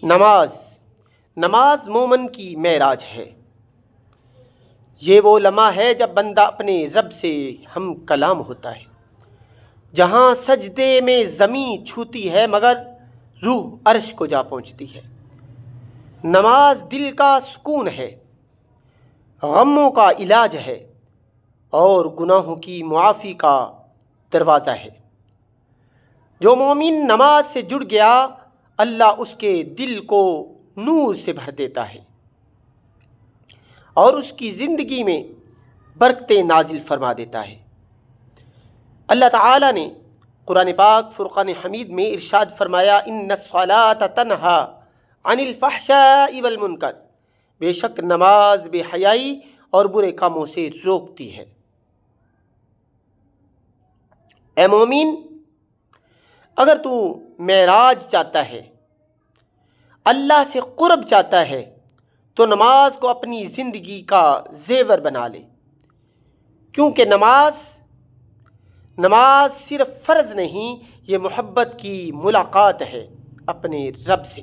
نماز مومن کی معراج ہے۔ یہ وہ لمحہ ہے جب بندہ اپنے رب سے ہم کلام ہوتا ہے، جہاں سجدے میں زمین چھوتی ہے مگر روح عرش کو جا پہنچتی ہے۔ نماز دل کا سکون ہے، غموں کا علاج ہے اور گناہوں کی معافی کا دروازہ ہے۔ جو مومن نماز سے جڑ گیا، اللہ اس کے دل کو نور سے بھر دیتا ہے اور اس کی زندگی میں برکتیں نازل فرما دیتا ہے۔ اللہ تعالیٰ نے قرآن پاک فرقان حمید میں ارشاد فرمایا، ان الصلاۃ تنہا عن الفحشاء والمنکر، بے شک نماز بے حیائی اور برے کاموں سے روکتی ہے۔ اے مومن، اگر تو معراج چاہتا ہے، اللہ سے قرب چاہتا ہے، تو نماز کو اپنی زندگی کا زیور بنا لے، کیونکہ نماز صرف فرض نہیں، یہ محبت کی ملاقات ہے اپنے رب سے۔